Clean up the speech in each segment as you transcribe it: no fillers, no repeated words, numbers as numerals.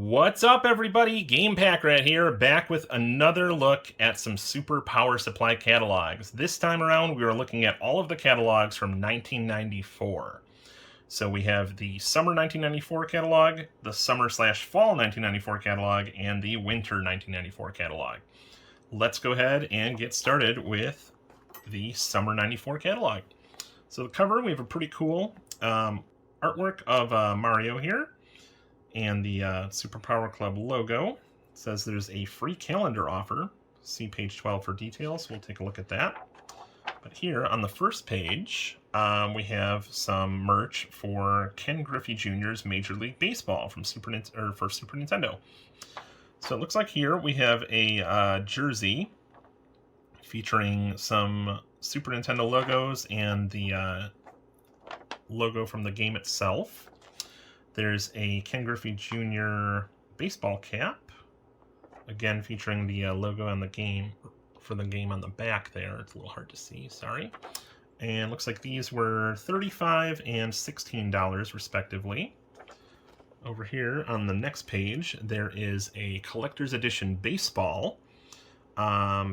What's up, everybody? Game Pack Rat here, back with another look at some Super Power Supply catalogs. This time around, we are looking at all of the catalogs from 1994. So we have the Summer 1994 catalog, the Summer/Fall 1994 catalog, and the Winter 1994 catalog. Let's go ahead and get started with the Summer 94 catalog. So the cover, we have a pretty cool artwork of Mario here, and the Super Power Club logo. It says there's a free calendar offer. See page 12 for details. We'll take a look at that. But here on the first page, we have some merch for Ken Griffey Jr.'s Major League Baseball from Super Nintendo. So it looks like here we have a jersey featuring some Super Nintendo logos and the logo from the game itself. There's a Ken Griffey Jr. baseball cap, again featuring the logo on the game for the game on the back there. It's a little hard to see, sorry. And looks like these were $35 and $16 respectively. Over here on the next page, there is a collector's edition baseball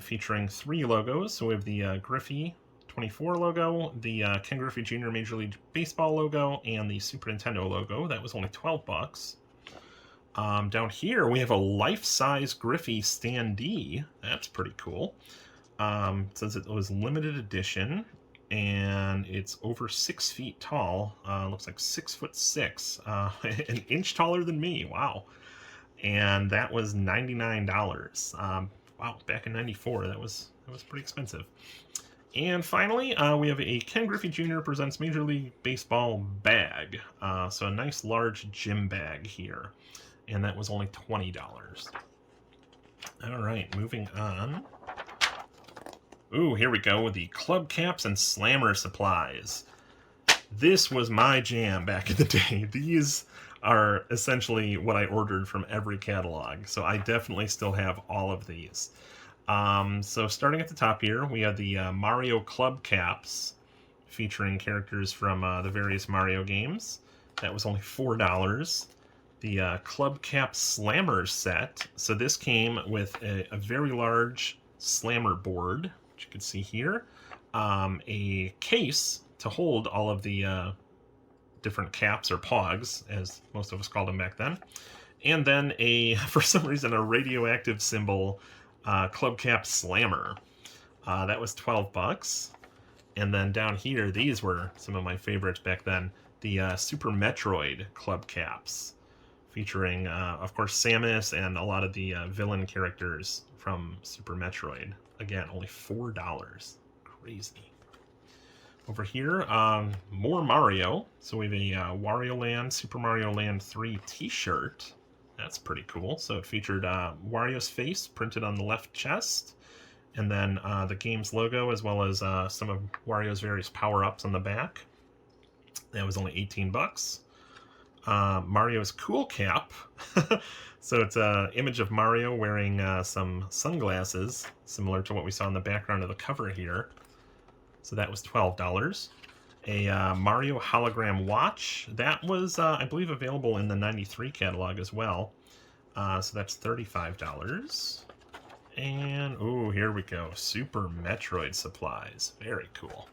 featuring 3 logos. So we have the Griffey 24 logo, the Ken Griffey Jr. Major League Baseball logo, and the Super Nintendo logo. That was only $12. Down here, we have a life-size Griffey standee. That's pretty cool. It says it was limited edition, and it's over 6 feet tall. Looks like 6'6", an inch taller than me. Wow. And that was $99. Wow, back in '94, that was pretty expensive. And finally, we have a Ken Griffey Jr. Presents Major League Baseball bag. So a nice large gym bag here. And that was only $20. All right, moving on. Ooh, here we go with the club caps and slammer supplies. This was my jam back in the day. These are essentially what I ordered from every catalog. So I definitely still have all of these. So starting at the top here, we have the Mario club caps featuring characters from the various Mario games. That was only $4. The club cap slammer set. So this came with a very large slammer board, which you can see here, a case to hold all of the different caps, or Pogs, as most of us called them back then, and then for some reason, a radioactive symbol club cap slammer. That was $12. And then down here, these were some of my favorites back then. The Super Metroid club caps, featuring, of course, Samus and a lot of the villain characters from Super Metroid. Again, only $4. Crazy. Over here, more Mario. So we have a Wario Land, Super Mario Land 3 t-shirt. That's pretty cool. So it featured Wario's face printed on the left chest, and then the game's logo, as well as some of Wario's various power-ups on the back. That was only $18. Mario's cool cap. So it's an image of Mario wearing some sunglasses, similar to what we saw in the background of the cover here. So that was $12. A Mario hologram watch. That was, I believe, available in the '93 catalog as well. So that's $35. And, ooh, here we go. Super Metroid supplies. Very cool.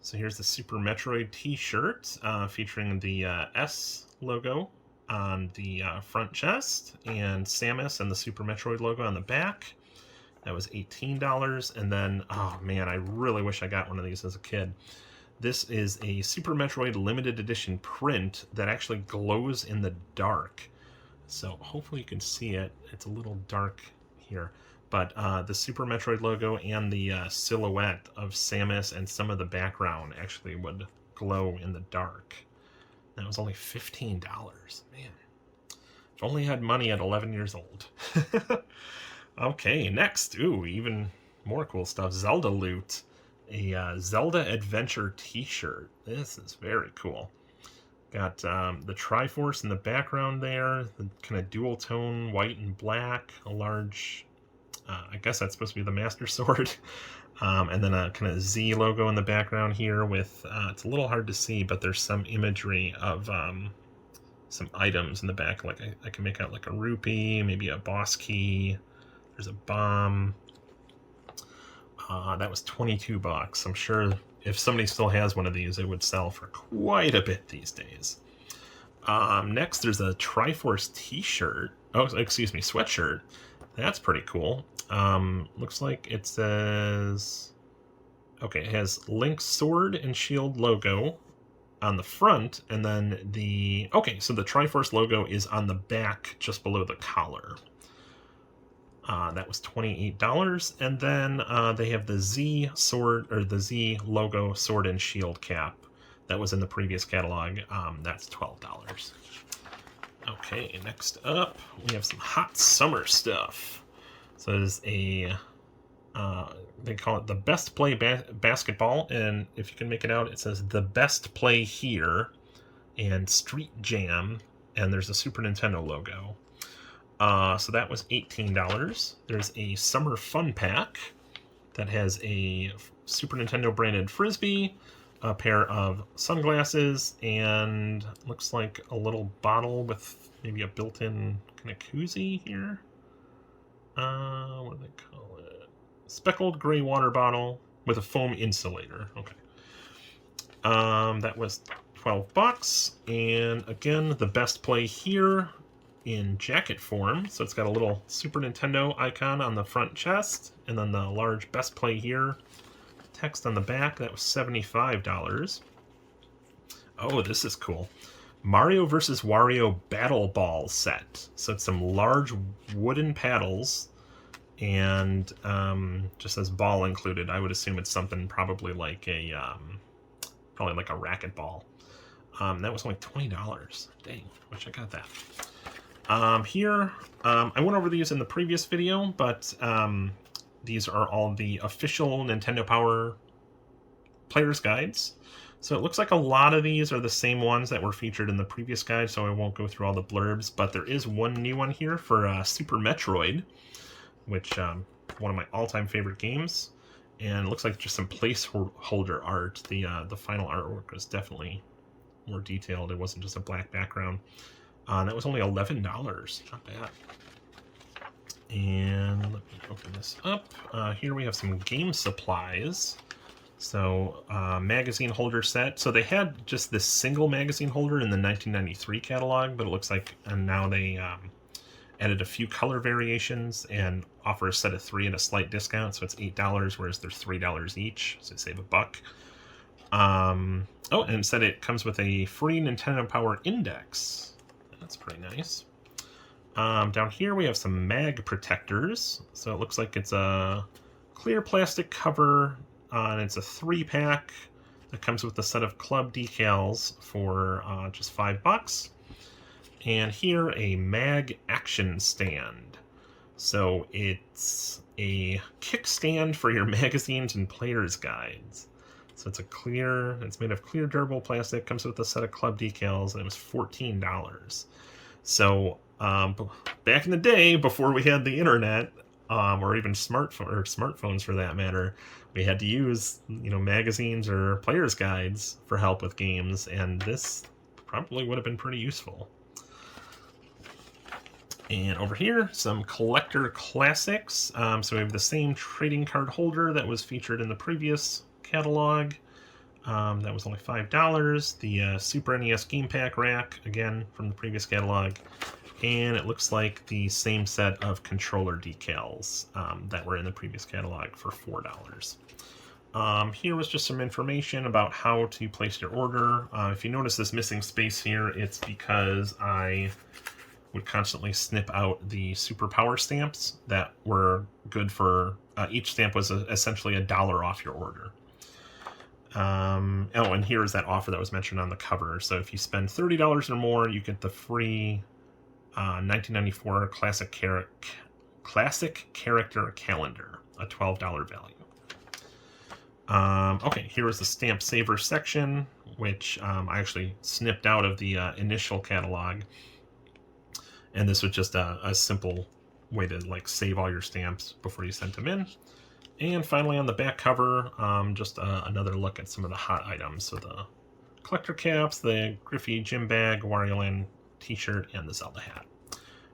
So here's the Super Metroid t-shirt featuring the S logo on the front chest, and Samus and the Super Metroid logo on the back. That was $18. And then, oh man, I really wish I got one of these as a kid. This is a Super Metroid limited edition print that actually glows in the dark. So hopefully you can see it. It's a little dark here. But the Super Metroid logo and the silhouette of Samus and some of the background actually would glow in the dark. That was only $15. Man, if only I had money at 11 years old. Okay, next. Ooh, even more cool stuff. Zelda loot. A Zelda Adventure t-shirt. This is very cool. Got the Triforce in the background there, the kind of dual tone white and black, a large, I guess that's supposed to be the Master Sword, and then a kind of Z logo in the background here with, it's a little hard to see, but there's some imagery of some items in the back. Like I can make out like a rupee, maybe a boss key. There's a bomb. That was 22 bucks. I'm sure if somebody still has one of these, it would sell for quite a bit these days. Next, there's a Triforce t-shirt. Oh, excuse me, sweatshirt. That's pretty cool. Looks like it says... Okay, it has Link's sword and shield logo on the front, and then the... Okay, so the Triforce logo is on the back just below the collar. That was $28, and then they have the Z sword, or the Z logo sword and shield cap that was in the previous catalog. That's $12. Okay, next up, we have some hot summer stuff. So there's a, they call it the Best Play Basketball, and if you can make it out, it says the Best Play Here, and Street Jam, and there's a Super Nintendo logo. So that was $18. There's a Summer Fun Pack that has a Super Nintendo branded Frisbee, a pair of sunglasses, and looks like a little bottle with maybe a built-in kind of koozie here. What do they call it? Speckled gray water bottle with a foam insulator. Okay. That was 12 bucks. And again, the Best Play Here in jacket form. So it's got a little Super Nintendo icon on the front chest, and then the large Best Play Here text on the back. That was $75. Oh, this is cool. Mario vs. Wario Battle Ball set. So it's some large wooden paddles, and just says ball included. I would assume it's something probably like a racquetball. That was only $20. Dang, wish I got that. Here, I went over these in the previous video, but these are all the official Nintendo Power player's guides. So it looks like a lot of these are the same ones that were featured in the previous guide, so I won't go through all the blurbs, but there is one new one here for Super Metroid, which one of my all-time favorite games, and it looks like just some placeholder art. The final artwork was definitely more detailed. It wasn't just a black background. That was only $11. Not bad. And let me open this up. Here we have some game supplies. So, magazine holder set. So they had just this single magazine holder in the 1993 catalog, but it looks like now they added a few color variations and offer a set of 3 at a slight discount. So it's $8, whereas they're $3 each. So save $1. Oh, and it said it comes with a free Nintendo Power Index. That's pretty nice. Down here we have some mag protectors. So it looks like it's a clear plastic cover, and it's a 3-pack that comes with a set of club decals for just $5. And here a mag action stand. So it's a kickstand for your magazines and player's guides. So it's made of clear durable plastic, comes with a set of club decals, and it was $14. So back in the day, before we had the internet, or even smartphones for that matter, we had to use magazines or player's guides for help with games, and this probably would have been pretty useful. And over here, some collector classics. So we have the same trading card holder that was featured in the previous catalog. That was only $5. The Super NES Game Pack rack, again, from the previous catalog. And it looks like the same set of controller decals that were in the previous catalog for $4. Here was just some information about how to place your order. If you notice this missing space here, it's because I would constantly snip out the Super Power stamps that were good for... each stamp was essentially $1 off your order. Oh, and here is that offer that was mentioned on the cover. So if you spend $30 or more, you get the free 1994 Classic Character Calendar, a $12 value. Okay, here is the Stamp Saver section, which I actually snipped out of the initial catalog. And this was just a simple way to save all your stamps before you sent them in. And finally, on the back cover, just another look at some of the hot items. So the collector caps, the Griffey gym bag, Wario Land t-shirt, and the Zelda hat.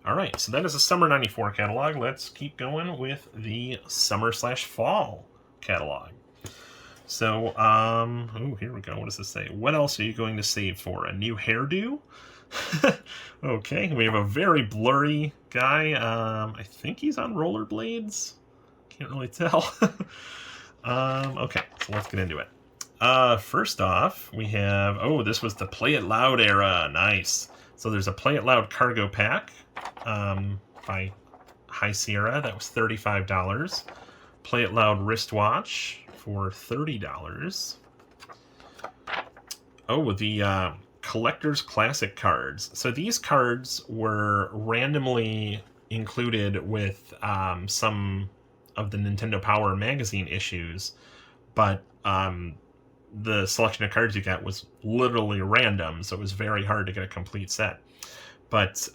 All right, so that is a summer 94 catalog. Let's keep going with the summer/fall catalog. So, oh, here we go. What does this say? What else are you going to save for? A new hairdo? Okay, we have a very blurry guy. I think he's on rollerblades. Can't really tell. Okay, so let's get into it. First off, we have, oh, this was the Play It Loud era. Nice. So there's a Play It Loud cargo pack by High Sierra. That was $35. Play It Loud wristwatch for $30. Oh, the Collector's Classic cards. So these cards were randomly included with some of the Nintendo Power magazine issues, but the selection of cards you got was literally random, so it was very hard to get a complete set. But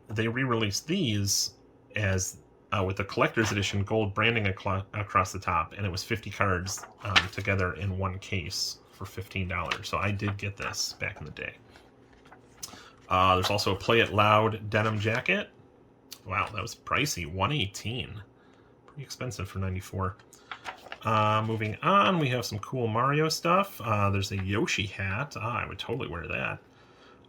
they re-released these as with the collector's edition gold branding across the top, and it was 50 cards together in one case for $15. So I did get this back in the day. There's also a Play It Loud denim jacket. Wow, that was pricey, $118. Pretty expensive for 94. Moving on, we have some cool Mario stuff. There's a Yoshi hat. I would totally wear that.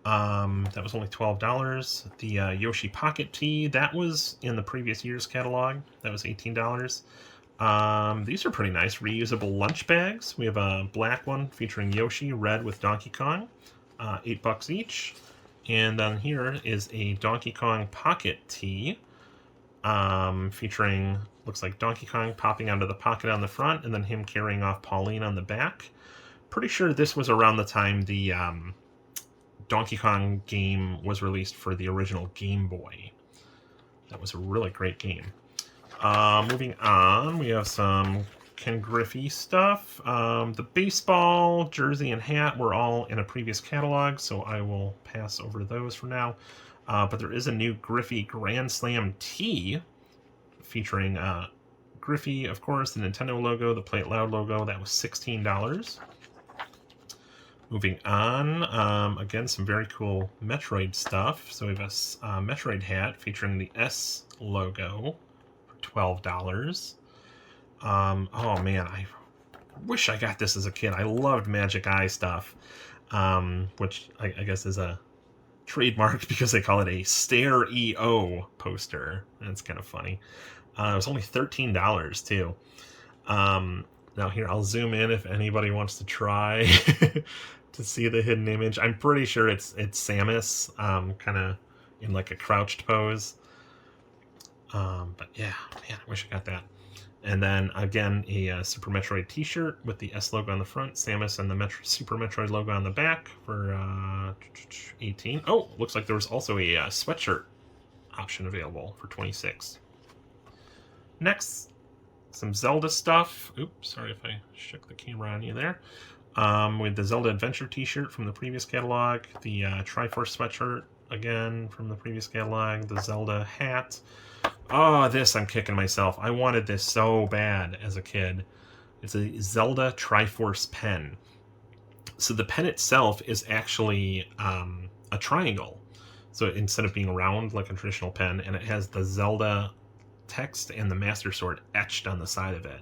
That was only $12. The Yoshi Pocket Tee, that was in the previous year's catalog. That was $18. These are pretty nice, reusable lunch bags. We have a black one featuring Yoshi, red with Donkey Kong. $8 each. And then here is a Donkey Kong Pocket Tee, featuring, looks like Donkey Kong popping onto the pocket on the front, and then him carrying off Pauline on the back. Pretty sure this was around the time the Donkey Kong game was released for the original Game Boy. That was a really great game. Moving on, we have some Ken Griffey stuff. The baseball, jersey, and hat were all in a previous catalog, so I will pass over those for now. But there is a new Griffey Grand Slam tee featuring Griffey, of course, the Nintendo logo, the Play It Loud logo. That was $16. Moving on, again, some very cool Metroid stuff. So we have a Metroid hat featuring the S logo for $12. Oh man, I wish I got this as a kid. I loved Magic Eye stuff, which I guess is a trademark because they call it a Stare EO poster. That's kind of funny. It was only $13 too. Now here, I'll zoom in if anybody wants to try to see the hidden image. I'm pretty sure it's Samus, kind of in like a crouched pose. But yeah, man, I wish I got that. And then again, a Super Metroid t-shirt with the S logo on the front, Samus and the Super Metroid logo on the back for $18. Oh, looks like there was also a sweatshirt option available for $26. Next, some Zelda stuff. Oops, sorry if I shook the camera on you there. With the Zelda Adventure t-shirt from the previous catalog, the Triforce sweatshirt, again, from the previous catalog, the Zelda hat. Oh, this, I'm kicking myself. I wanted this so bad as a kid. It's a Zelda Triforce pen. So the pen itself is actually a triangle. So instead of being round like a traditional pen, and it has the Zelda text and the Master Sword etched on the side of it.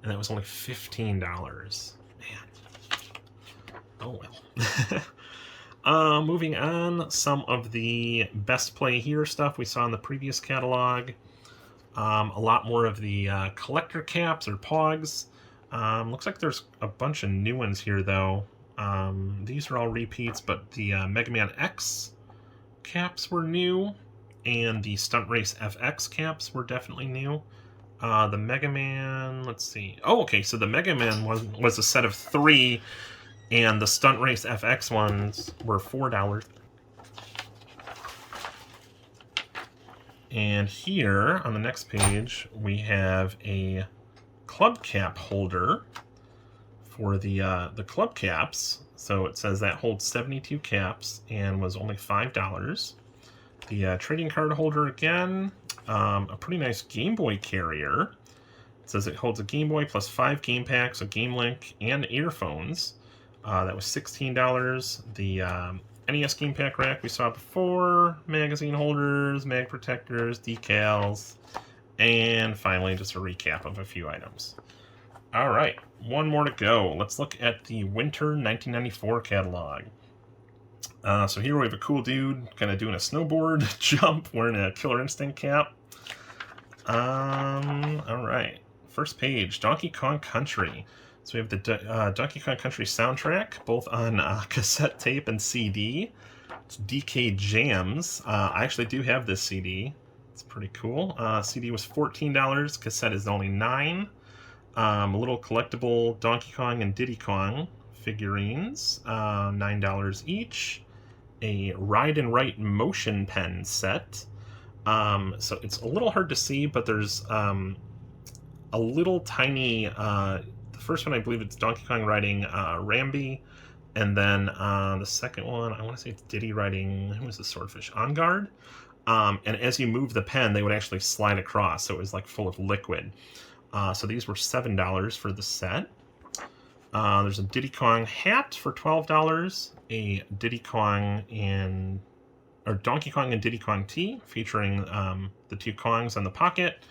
And that was only $15. Man. Oh well. Moving on, some of the Best Play Here stuff we saw in the previous catalog. A lot more of the collector caps or Pogs. Looks like there's a bunch of new ones here, though. These are all repeats, but the Mega Man X caps were new, and the Stunt Race FX caps were definitely new. The Mega Man, let's see. Oh, okay, so the Mega Man was a set of 3, and the Stunt Race FX ones were $4. And here, on the next page, we have a club cap holder for the club caps. So it says that holds 72 caps and was only $5. The trading card holder again, a pretty nice Game Boy carrier. It says it holds a Game Boy plus 5 game packs, a Game Link, and earphones. That was $16. The NES game pack rack we saw before, magazine holders, mag protectors, decals, and finally just a recap of a few items. All right, one more to go. Let's look at the Winter 1994 catalog. So here we have a cool dude kind of doing a snowboard jump wearing a Killer Instinct cap. All right, first page, Donkey Kong Country. So we have the Donkey Kong Country soundtrack, both on cassette tape and CD. It's DK Jams. I actually do have this CD. It's pretty cool. CD was $14. Cassette is only $9. A little collectible Donkey Kong and Diddy Kong figurines, $9 each. A Ride and Write motion pen set. So it's a little hard to see, but there's a little tiny... the first one, I believe it's Donkey Kong riding Rambi, and then the second one, I want to say it's Diddy riding, who was the swordfish? On Guard. And as you move the pen, they would actually slide across, so it was like full of liquid. So these were $7 for the set. There's a Diddy Kong hat for $12, a Diddy Kong or Donkey Kong and Diddy Kong tee featuring the two Kongs on the pocket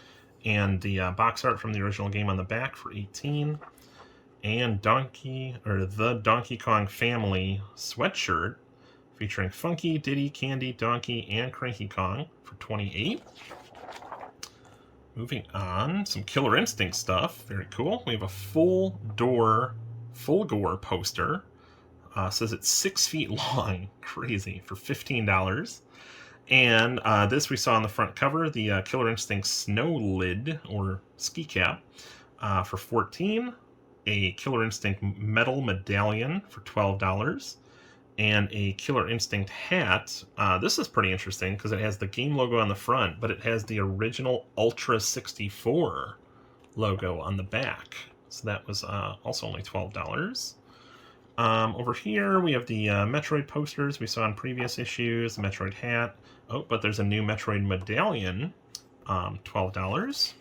and the box art from the original game on the back for $18, and the Donkey Kong Family sweatshirt featuring Funky, Diddy, Candy, Donkey, and Cranky Kong for $28. Moving on, some Killer Instinct stuff. Very cool. We have a full gore poster. Says it's 6 feet long. Crazy. For $15. And this we saw on the front cover, the Killer Instinct Snow Lid, or ski cap, for $14. A Killer Instinct metal medallion for $12. And a Killer Instinct hat. This is pretty interesting because it has the game logo on the front, but it has the original Ultra 64 logo on the back. So that was also only $12. Over here we have the Metroid posters we saw in previous issues, the Metroid hat. Oh, but there's a new Metroid medallion, $12.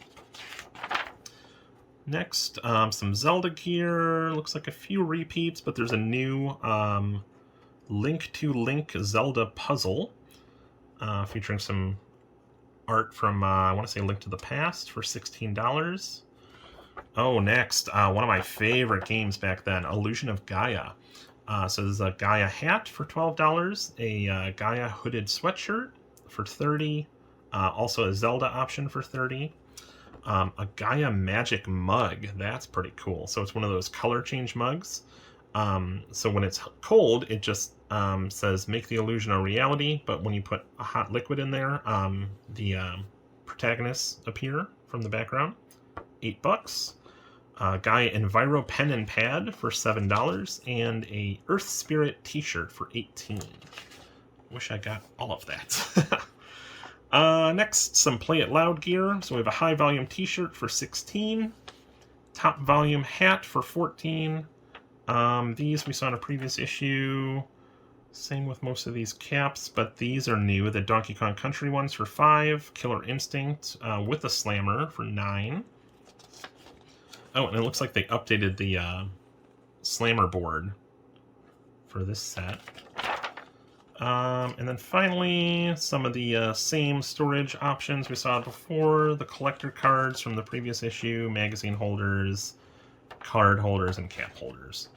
Next, some Zelda gear. Looks like a few repeats, but there's a new Link to Link Zelda puzzle featuring some art from, I want to say, Link to the Past for $16. Oh, next, one of my favorite games back then, Illusion of Gaia. So there's a Gaia hat for $12, a Gaia hooded sweatshirt for $30, also a Zelda option for $30, a Gaia magic mug. That's pretty cool. So it's one of those color change mugs. So when it's cold, it just says make the illusion a reality, but when you put a hot liquid in there, the protagonists appear from the background. $8. Gaia Enviro pen and pad for $7, and a Earth Spirit t-shirt for $18. Wish I got all of that. Next, some Play It Loud gear. So we have a high volume t-shirt for $16, top volume hat for $14. These we saw in a previous issue. Same with most of these caps, but these are new. The Donkey Kong Country ones for $5, Killer Instinct with a slammer for $9. Oh, and it looks like they updated the slammer board for this set. And then finally, some of the same storage options we saw before. The collector cards from the previous issue, magazine holders, card holders, and cap holders.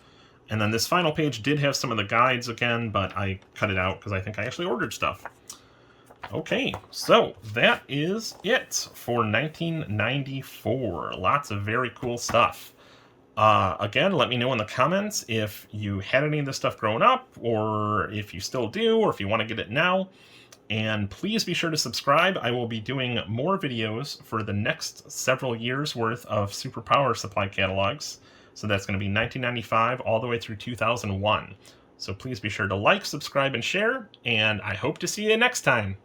And then this final page did have some of the guides again, but I cut it out because I think I actually ordered stuff. Okay, so that is it for 1994. Lots of very cool stuff. Again, let me know in the comments if you had any of this stuff growing up, or if you still do, or if you want to get it now. And please be sure to subscribe. I will be doing more videos for the next several years worth of Super Power Supply catalogs. So that's going to be 1995 all the way through 2001. So please be sure to like, subscribe, and share, and I hope to see you next time.